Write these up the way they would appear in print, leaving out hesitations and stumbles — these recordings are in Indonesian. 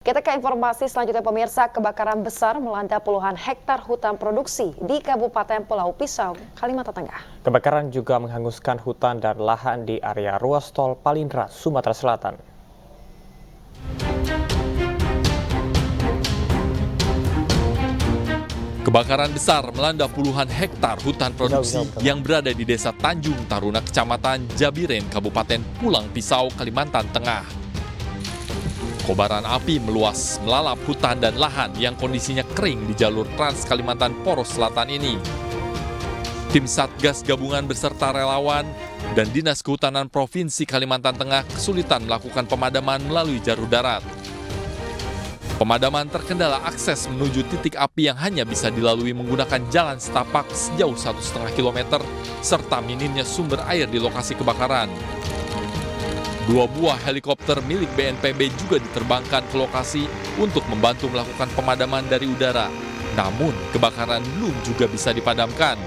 Kita ke informasi selanjutnya pemirsa, kebakaran besar melanda puluhan hektar hutan produksi di Kabupaten Pulau Pisau, Kalimantan Tengah. Kebakaran juga menghanguskan hutan dan lahan di area ruas tol Palindra, Sumatera Selatan. Kebakaran besar melanda puluhan hektar hutan produksi yang berada di Desa Tanjung Taruna, Kecamatan Jabiren, Kabupaten Pulau Pisau, Kalimantan Tengah. Kobaran api meluas melalap hutan dan lahan yang kondisinya kering di jalur Trans Kalimantan Poros Selatan ini. Tim Satgas Gabungan beserta relawan dan Dinas Kehutanan Provinsi Kalimantan Tengah kesulitan melakukan pemadaman melalui jalur darat. Pemadaman terkendala akses menuju titik api yang hanya bisa dilalui menggunakan jalan setapak sejauh 1,5 km serta minimnya sumber air di lokasi kebakaran. 2 buah helikopter milik BNPB juga diterbangkan ke lokasi untuk membantu melakukan pemadaman dari udara. Namun kebakaran belum juga bisa dipadamkan.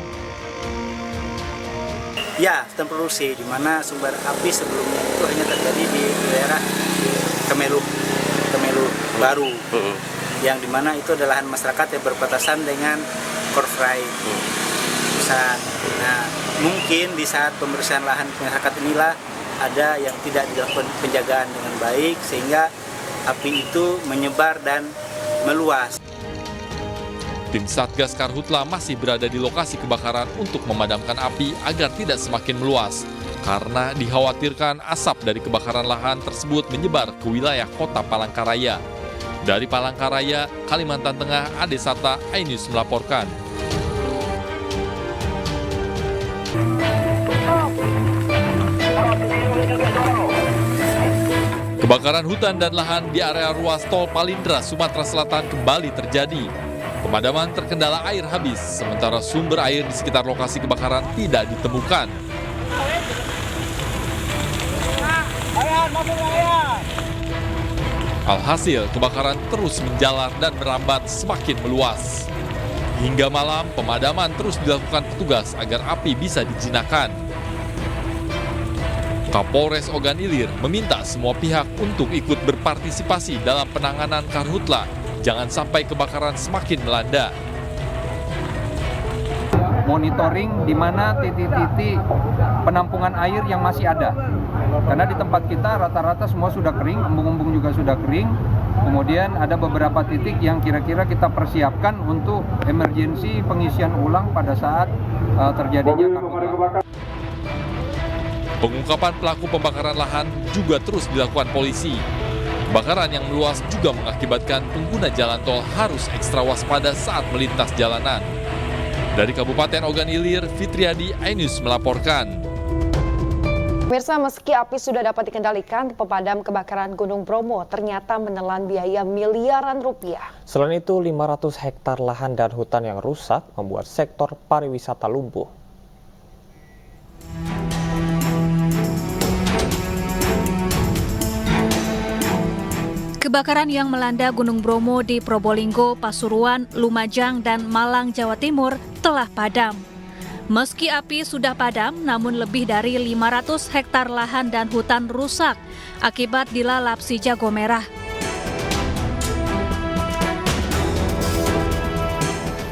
Ya, sistem produksi di mana sumber api sebelumnya itu hanya terjadi di daerah Kemelu baru, yang dimana itu adalah lahan masyarakat yang berbatasan dengan Korfrai pusat. Nah, mungkin di saat pembersihan lahan masyarakat inilah ada yang tidak dilakukan penjagaan dengan baik sehingga api itu menyebar dan meluas. Tim Satgas Karhutla masih berada di lokasi kebakaran untuk memadamkan api agar tidak semakin meluas karena dikhawatirkan asap dari kebakaran lahan tersebut menyebar ke wilayah kota Palangkaraya. Dari Palangkaraya, Kalimantan Tengah, Ade Sata, iNews melaporkan. Kebakaran hutan dan lahan di area ruas tol Palindra, Sumatera Selatan kembali terjadi. Pemadaman terkendala air habis, sementara sumber air di sekitar lokasi kebakaran tidak ditemukan. Alhasil, kebakaran terus menjalar dan merambat semakin meluas. Hingga malam, pemadaman terus dilakukan petugas agar api bisa dijinakan. Kapolres Ogan Ilir meminta semua pihak untuk ikut berpartisipasi dalam penanganan karhutla. Jangan sampai kebakaran semakin melanda. Monitoring di mana titik-titik penampungan air yang masih ada. Karena di tempat kita rata-rata semua sudah kering, embung-embung juga sudah kering. Kemudian ada beberapa titik yang kira-kira kita persiapkan untuk emergensi pengisian ulang pada saat terjadinya karhutla. Pengungkapan pelaku pembakaran lahan juga terus dilakukan polisi. Kebakaran yang meluas juga mengakibatkan pengguna jalan tol harus ekstra waspada saat melintas jalanan. Dari Kabupaten Ogan Ilir, Fitriadi, iNews melaporkan. Pemirsa, meski api sudah dapat dikendalikan, pemadam kebakaran Gunung Bromo ternyata menelan biaya miliaran rupiah. Selain itu, 500 hektar lahan dan hutan yang rusak membuat sektor pariwisata lumpuh. Kebakaran yang melanda Gunung Bromo di Probolinggo, Pasuruan, Lumajang, dan Malang, Jawa Timur telah padam. Meski api sudah padam, namun lebih dari 500 hektar lahan dan hutan rusak akibat dilalap si jago merah.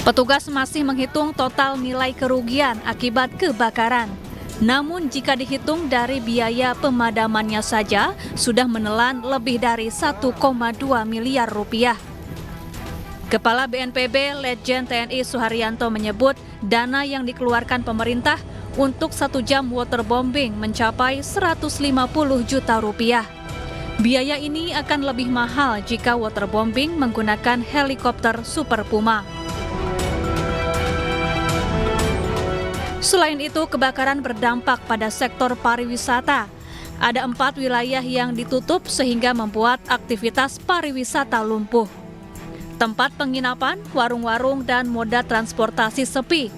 Petugas masih menghitung total nilai kerugian akibat kebakaran. Namun jika dihitung dari biaya pemadamannya saja, sudah menelan lebih dari 1,2 miliar rupiah. Kepala BNPB Letjen TNI Suharyanto menyebut dana yang dikeluarkan pemerintah untuk 1 jam waterbombing mencapai 150 juta rupiah. Biaya ini akan lebih mahal jika waterbombing menggunakan helikopter Super Puma. Selain itu, kebakaran berdampak pada sektor pariwisata. Ada 4 wilayah yang ditutup sehingga membuat aktivitas pariwisata lumpuh. Tempat penginapan, warung-warung, dan moda transportasi sepi.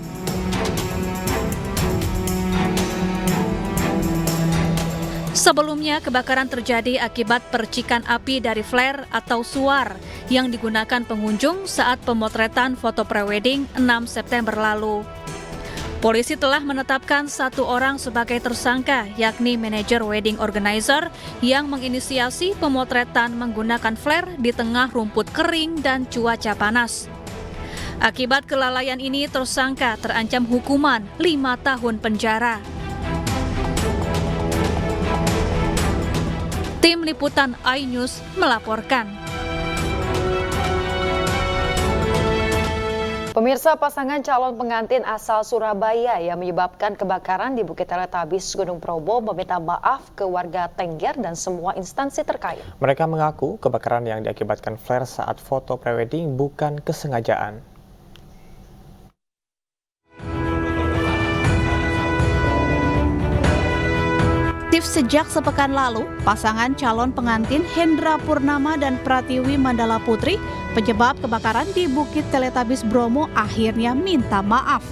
Sebelumnya, kebakaran terjadi akibat percikan api dari flare atau suar yang digunakan pengunjung saat pemotretan foto prewedding 6 September lalu. Polisi telah menetapkan 1 orang sebagai tersangka, yakni manajer wedding organizer yang menginisiasi pemotretan menggunakan flare di tengah rumput kering dan cuaca panas. Akibat kelalaian ini, tersangka terancam hukuman 5 tahun penjara. Tim Liputan iNews melaporkan. Pemirsa, pasangan calon pengantin asal Surabaya yang menyebabkan kebakaran di Bukit Teletabis Gunung Bromo meminta maaf ke warga Tengger dan semua instansi terkait. Mereka mengaku kebakaran yang diakibatkan flare saat foto prewedding bukan kesengajaan. Sejak sepekan lalu, pasangan calon pengantin Hendra Purnama dan Pratiwi Mandala Putri penyebab kebakaran di Bukit Teletabis Bromo akhirnya minta maaf.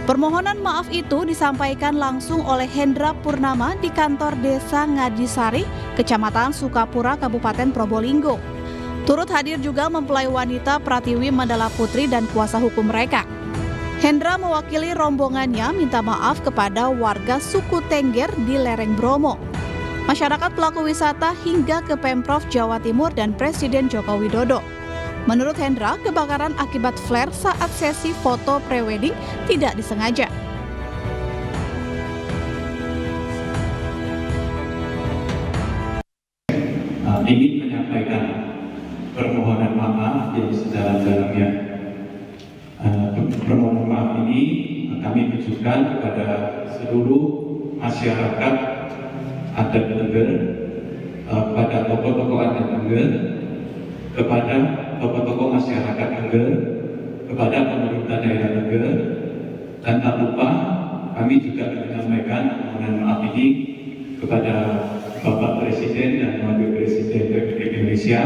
Permohonan maaf itu disampaikan langsung oleh Hendra Purnama di kantor Desa Ngadisari, Kecamatan Sukapura, Kabupaten Probolinggo. Turut hadir juga mempelai wanita Pratiwi Mandala Putri dan kuasa hukum mereka. Hendra mewakili rombongannya minta maaf kepada warga suku Tengger di lereng Bromo, masyarakat pelaku wisata hingga ke Pemprov Jawa Timur dan Presiden Joko Widodo. Menurut Hendra, kebakaran akibat flare saat sesi foto prewedding tidak disengaja. Ingin menyampaikan permohonan maaf yang sedalam-dalamnya. Permohonan maaf ini kami tujukan kepada seluruh masyarakat adat Tengger, kepada tokoh-tokoh adat Tengger, kepada tokoh-tokoh masyarakat Tengger, kepada pemerintah daerah Tengger, dan tak lupa kami juga menyampaikan permohonan maaf ini kepada Bapak Presiden dan Wakil Presiden Republik Indonesia,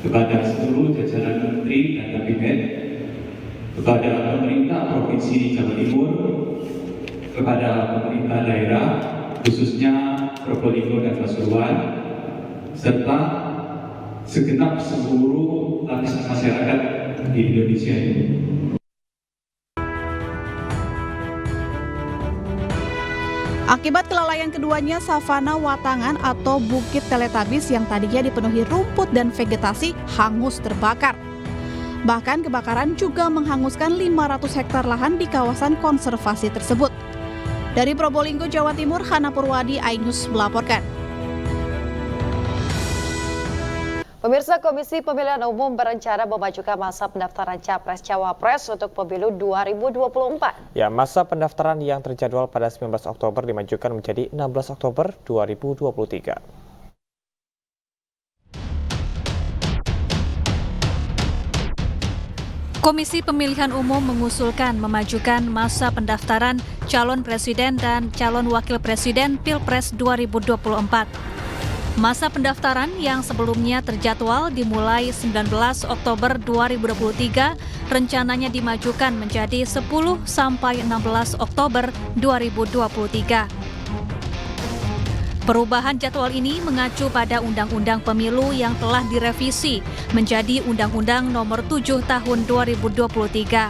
kepada seluruh jajaran menteri dan kabinet, kepada pemerintah Provinsi Jawa Timur, kepada pemerintah daerah, khususnya Probolinggo dan Pasuruan, serta segenap seluruh lapisan masyarakat di Indonesia ini. Akibat kelalaian keduanya, savana Watangan atau Bukit Teletabis yang tadinya dipenuhi rumput dan vegetasi hangus terbakar. Bahkan kebakaran juga menghanguskan 500 hektar lahan di kawasan konservasi tersebut. Dari Probolinggo, Jawa Timur, Hana Purwadi, iNews melaporkan. Pemirsa, Komisi Pemilihan Umum berencana memajukan masa pendaftaran Capres-Cawapres untuk pemilu 2024. Ya, masa pendaftaran yang terjadwal pada 19 Oktober dimajukan menjadi 16 Oktober 2023. Komisi Pemilihan Umum mengusulkan memajukan masa pendaftaran calon presiden dan calon wakil presiden Pilpres 2024. Masa pendaftaran yang sebelumnya terjadwal dimulai 19 Oktober 2023 rencananya dimajukan menjadi 10 sampai 16 Oktober 2023. Perubahan jadwal ini mengacu pada Undang-Undang Pemilu yang telah direvisi menjadi Undang-Undang Nomor 7 Tahun 2023.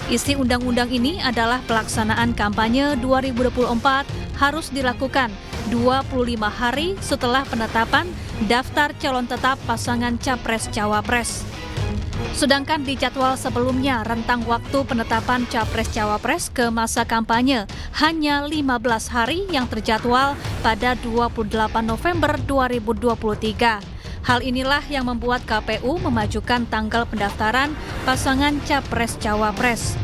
Isi undang-undang ini adalah pelaksanaan kampanye 2024 harus dilakukan 25 hari setelah penetapan daftar calon tetap pasangan Capres-Cawapres. Sedangkan di jadwal sebelumnya, rentang waktu penetapan Capres-Cawapres ke masa kampanye hanya 15 hari yang terjadwal pada 28 November 2023. Hal inilah yang membuat KPU memajukan tanggal pendaftaran pasangan Capres-Cawapres.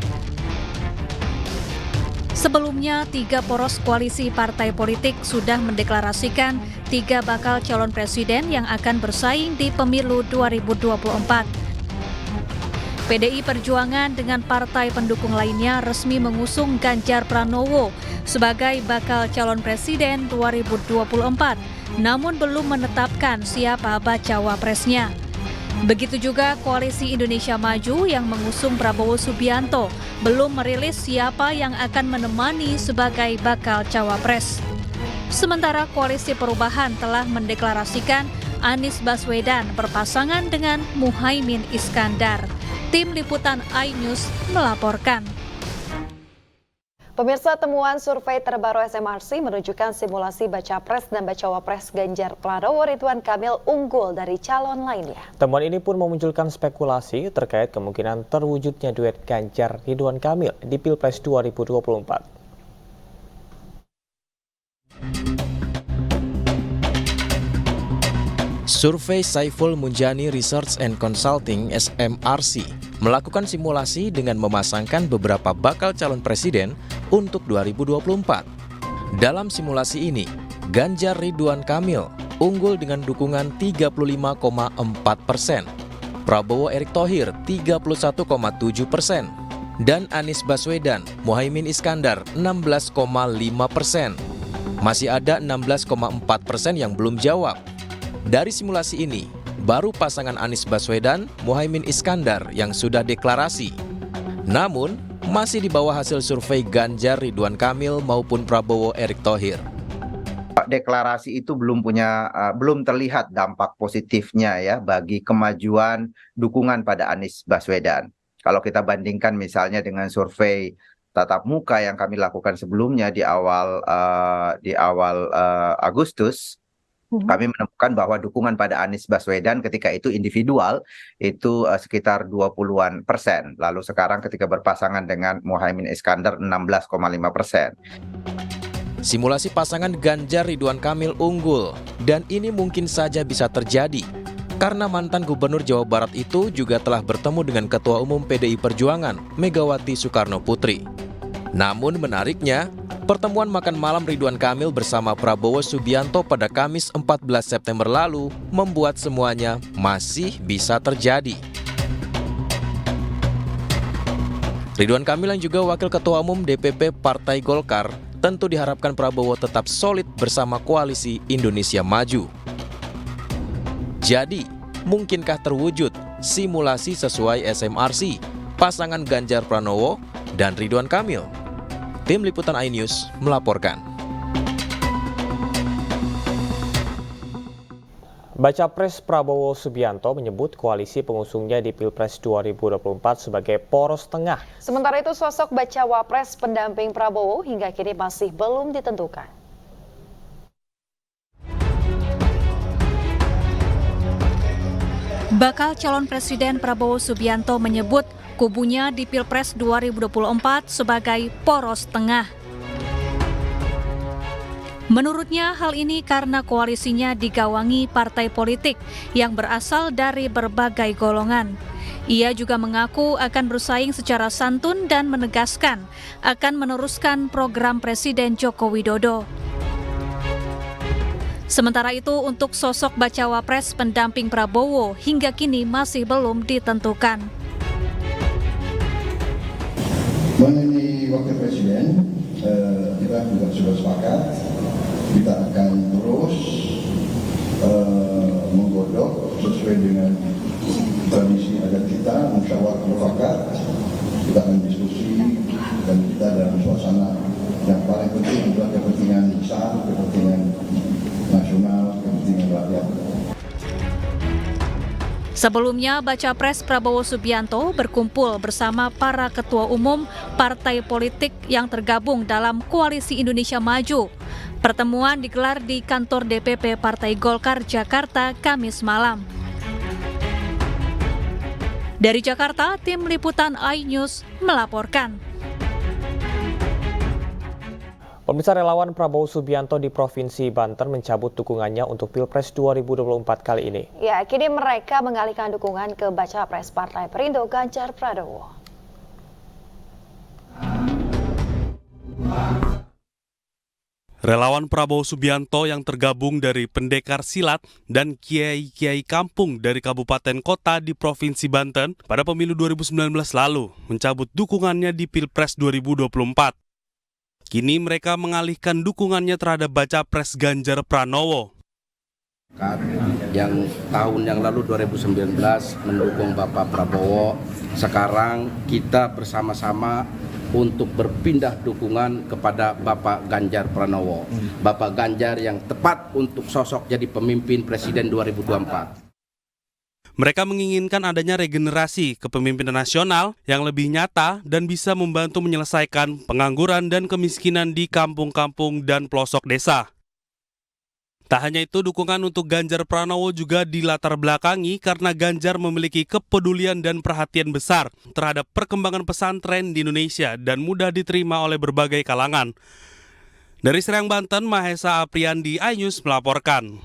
Sebelumnya, 3 poros koalisi partai politik sudah mendeklarasikan 3 bakal calon presiden yang akan bersaing di pemilu 2024. PDI Perjuangan dengan partai pendukung lainnya resmi mengusung Ganjar Pranowo sebagai bakal calon presiden 2024, namun belum menetapkan siapa bacawa presnya. Begitu juga Koalisi Indonesia Maju yang mengusung Prabowo Subianto belum merilis siapa yang akan menemani sebagai bakal cawapres. Sementara Koalisi Perubahan telah mendeklarasikan Anies Baswedan berpasangan dengan Muhaimin Iskandar. Tim Liputan iNews melaporkan. Pemirsa, temuan survei terbaru SMRC menunjukkan simulasi baca pres dan bacawa pres Ganjar Pranowo Ridwan Kamil unggul dari calon lainnya. Temuan ini pun memunculkan spekulasi terkait kemungkinan terwujudnya duet Ganjar Ridwan Kamil di Pilpres 2024. Survei Saiful Munjani Research and Consulting (SMRC) melakukan simulasi dengan memasangkan beberapa bakal calon presiden untuk 2024. Dalam simulasi ini, Ganjar Ridwan Kamil unggul dengan dukungan 35,4%, Prabowo Erick Thohir 31,7%, dan Anies Baswedan Muhaimin Iskandar 16,5%. Masih ada 16,4% yang belum jawab. Dari simulasi ini, baru pasangan Anies Baswedan, Muhaimin Iskandar yang sudah deklarasi. Namun, masih di bawah hasil survei Ganjar Ridwan Kamil maupun Prabowo Erick Thohir. Deklarasi itu belum terlihat dampak positifnya ya bagi kemajuan dukungan pada Anies Baswedan. Kalau kita bandingkan misalnya dengan survei tatap muka yang kami lakukan sebelumnya di awal Agustus, kami menemukan bahwa dukungan pada Anies Baswedan ketika itu individual itu sekitar 20-an%. Lalu sekarang ketika berpasangan dengan Muhaimin Iskandar 16,5%. Simulasi pasangan Ganjar Ridwan Kamil unggul, dan ini mungkin saja bisa terjadi karena mantan Gubernur Jawa Barat itu juga telah bertemu dengan Ketua Umum PDI Perjuangan Megawati Soekarno Putri. Namun menariknya, pertemuan makan malam Ridwan Kamil bersama Prabowo Subianto pada Kamis 14 September lalu membuat semuanya masih bisa terjadi. Ridwan Kamil yang juga Wakil Ketua Umum DPP Partai Golkar tentu diharapkan Prabowo tetap solid bersama Koalisi Indonesia Maju. Jadi, mungkinkah terwujud simulasi sesuai SMRC, pasangan Ganjar Pranowo dan Ridwan Kamil? Tim Liputan iNews melaporkan. Baca pres Prabowo Subianto menyebut koalisi pengusungnya di Pilpres 2024 sebagai poros tengah. Sementara itu sosok bacawa pres pendamping Prabowo hingga kini masih belum ditentukan. Bakal calon presiden Prabowo Subianto menyebut kubunya di Pilpres 2024 sebagai poros tengah. Menurutnya hal ini karena koalisinya digawangi partai politik yang berasal dari berbagai golongan. Ia juga mengaku akan bersaing secara santun dan menegaskan akan meneruskan program Presiden Joko Widodo. Sementara itu untuk sosok bacawa pres pendamping Prabowo hingga kini masih belum ditentukan. Mengenai wakil presiden, kita juga sudah sepakat, kita akan terus menggodok sesuai dengan tradisi adat kita, musyawarah mufakat. Kita akan diskusi dan kita dalam suasana yang paling penting adalah kepentingan besar, kepentingan nasional, kepentingan rakyat. Sebelumnya, baca pres Prabowo Subianto berkumpul bersama para ketua umum partai politik yang tergabung dalam Koalisi Indonesia Maju. Pertemuan digelar di kantor DPP Partai Golkar Jakarta Kamis malam. Dari Jakarta, tim Liputan iNews melaporkan. Pemirsa, relawan Prabowo Subianto di Provinsi Banten mencabut dukungannya untuk Pilpres 2024 kali ini. Ya, kini mereka mengalihkan dukungan ke baca pres Partai Perindo Ganjar Pranowo. Relawan Prabowo Subianto yang tergabung dari pendekar silat dan kiai-kiai kampung dari kabupaten kota di Provinsi Banten pada pemilu 2019 lalu mencabut dukungannya di Pilpres 2024. Kini mereka mengalihkan dukungannya terhadap baca pres Ganjar Pranowo. Yang tahun yang lalu 2019 mendukung Bapak Prabowo, sekarang kita bersama-sama untuk berpindah dukungan kepada Bapak Ganjar Pranowo. Bapak Ganjar yang tepat untuk sosok jadi pemimpin Presiden 2024. Mereka menginginkan adanya regenerasi kepemimpinan nasional yang lebih nyata dan bisa membantu menyelesaikan pengangguran dan kemiskinan di kampung-kampung dan pelosok desa. Tak hanya itu, dukungan untuk Ganjar Pranowo juga dilatar belakangi karena Ganjar memiliki kepedulian dan perhatian besar terhadap perkembangan pesantren di Indonesia dan mudah diterima oleh berbagai kalangan. Dari Serang, Banten, Mahesa Apriandi, iNews melaporkan.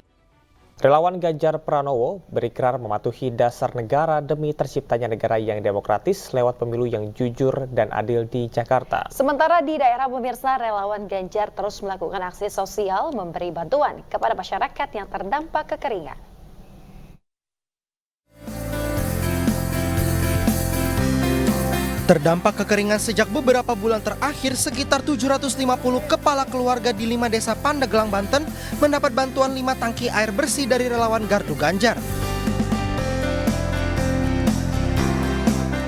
Relawan Ganjar Pranowo berikrar mematuhi dasar negara demi terciptanya negara yang demokratis lewat pemilu yang jujur dan adil di Jakarta. Sementara di daerah pemirsa, relawan Ganjar terus melakukan aksi sosial memberi bantuan kepada masyarakat yang terdampak kekeringan. Terdampak kekeringan sejak beberapa bulan terakhir, sekitar 750 kepala keluarga di 5 desa Pandeglang, Banten mendapat bantuan 5 tangki air bersih dari relawan Gardu Ganjar.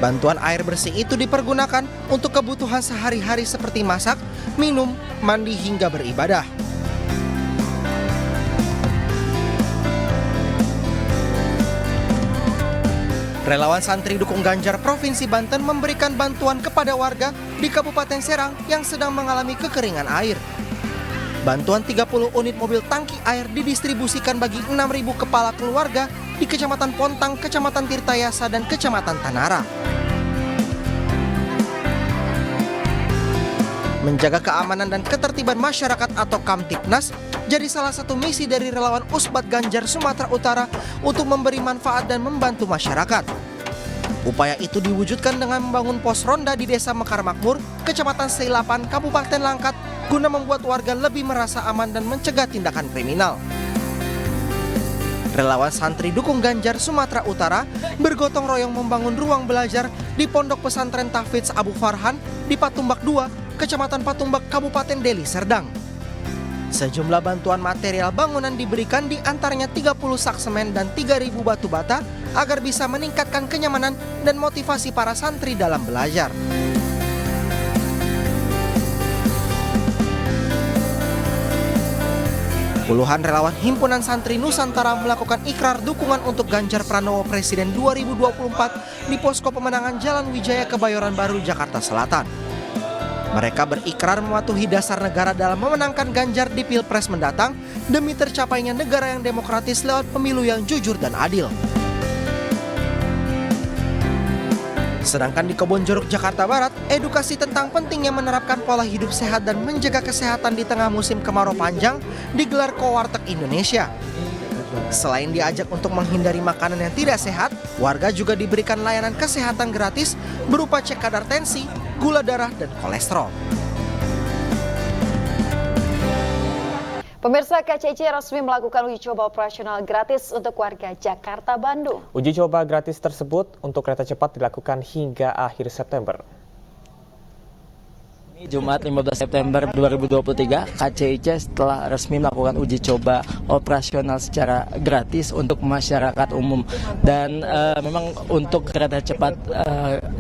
Bantuan air bersih itu dipergunakan untuk kebutuhan sehari-hari seperti masak, minum, mandi hingga beribadah. Relawan santri dukung Ganjar Provinsi Banten memberikan bantuan kepada warga di Kabupaten Serang yang sedang mengalami kekeringan air. Bantuan 30 unit mobil tangki air didistribusikan bagi 6.000 kepala keluarga di Kecamatan Pontang, Kecamatan Tirtayasa, dan Kecamatan Tanara. Menjaga keamanan dan ketertiban masyarakat atau Kamtipnas jadi salah satu misi dari relawan Usbat Ganjar Sumatera Utara untuk memberi manfaat dan membantu masyarakat. Upaya itu diwujudkan dengan membangun pos ronda di Desa Mekar Makmur, Kecamatan Seilapan, Kabupaten Langkat, guna membuat warga lebih merasa aman dan mencegah tindakan kriminal. Relawan santri dukung Ganjar Sumatera Utara bergotong royong membangun ruang belajar di Pondok Pesantren Tahfidz Abu Farhan di Patumbak 2, Kecamatan Patumbak, Kabupaten Deli Serdang. Sejumlah bantuan material bangunan diberikan, di antaranya 30 sak semen dan 3.000 batu bata agar bisa meningkatkan kenyamanan dan motivasi para santri dalam belajar. Puluhan relawan Himpunan Santri Nusantara melakukan ikrar dukungan untuk Ganjar Pranowo Presiden 2024 di posko pemenangan Jalan Wijaya, Kebayoran Baru, Jakarta Selatan. Mereka berikrar mematuhi dasar negara dalam memenangkan Ganjar di Pilpres mendatang demi tercapainya negara yang demokratis lewat pemilu yang jujur dan adil. Sedangkan di Kebonjeruk, Jakarta Barat, edukasi tentang pentingnya menerapkan pola hidup sehat dan menjaga kesehatan di tengah musim kemarau panjang digelar Kowarteg Indonesia. Selain diajak untuk menghindari makanan yang tidak sehat, warga juga diberikan layanan kesehatan gratis berupa cek kadar tensi, gula darah, dan kolesterol. Pemirsa, KCC resmi melakukan uji coba operasional gratis untuk warga Jakarta Bandung. Uji coba gratis tersebut untuk kereta cepat dilakukan hingga akhir September. Jumat 15 September 2023, KCIC setelah resmi melakukan uji coba operasional secara gratis untuk masyarakat umum. Dan memang untuk kereta cepat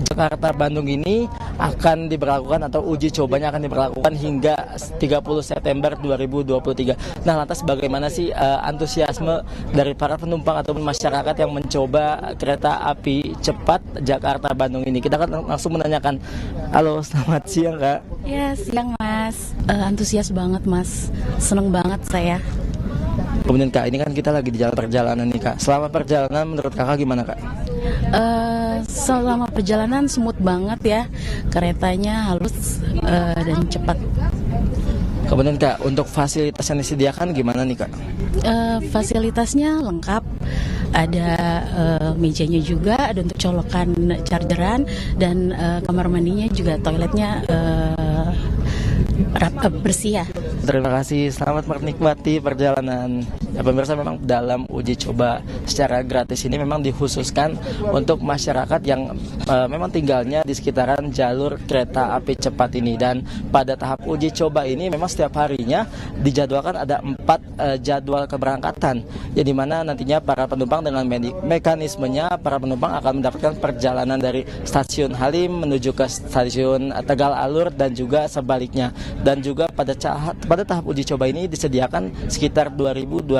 Jakarta-Bandung ini akan diberlakukan, atau uji cobanya akan diberlakukan hingga 30 September 2023. Nah, lantas bagaimana sih antusiasme dari para penumpang ataupun masyarakat yang mencoba kereta api cepat Jakarta-Bandung ini? Kita akan langsung menanyakan. Halo, selamat siang Kak. Ya, siang Mas. Antusias banget Mas. Seneng banget saya. Kemudian Kak, ini kan kita lagi di jalan perjalanan nih Kak. Selama perjalanan menurut Kakak gimana Kak? Selama perjalanan smooth banget ya. Keretanya halus dan cepat. Kemudian Kak, untuk fasilitas yang disediakan gimana nih Kak? Fasilitasnya lengkap. Ada mejanya juga, ada untuk colokan chargeran, dan kamar mandinya juga, toiletnya bersih ya. Terima kasih, selamat menikmati perjalanan. Ya, pemirsa, memang dalam uji coba secara gratis ini memang dikhususkan untuk masyarakat yang memang tinggalnya di sekitaran jalur kereta api cepat ini. Dan pada tahap uji coba ini memang setiap harinya dijadwalkan ada 4 jadwal keberangkatan, ya, di mana nantinya para penumpang dengan mekanismenya para penumpang akan mendapatkan perjalanan dari stasiun Halim menuju ke stasiun Tegal Alur dan juga sebaliknya. Dan juga pada tahap uji coba ini disediakan sekitar 2.200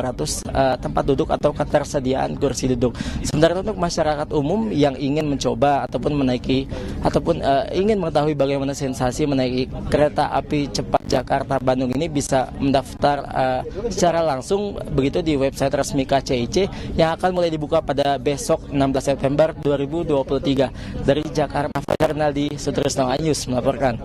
tempat duduk atau ketersediaan kursi duduk. Sementara untuk masyarakat umum yang ingin mencoba ataupun menaiki ataupun ingin mengetahui bagaimana sensasi menaiki kereta api cepat Jakarta-Bandung ini bisa mendaftar secara langsung begitu di website resmi KCIC yang akan mulai dibuka pada besok 16 September 2023. Dari Jakarta, Fernaldi Sutrisno Ayus melaporkan.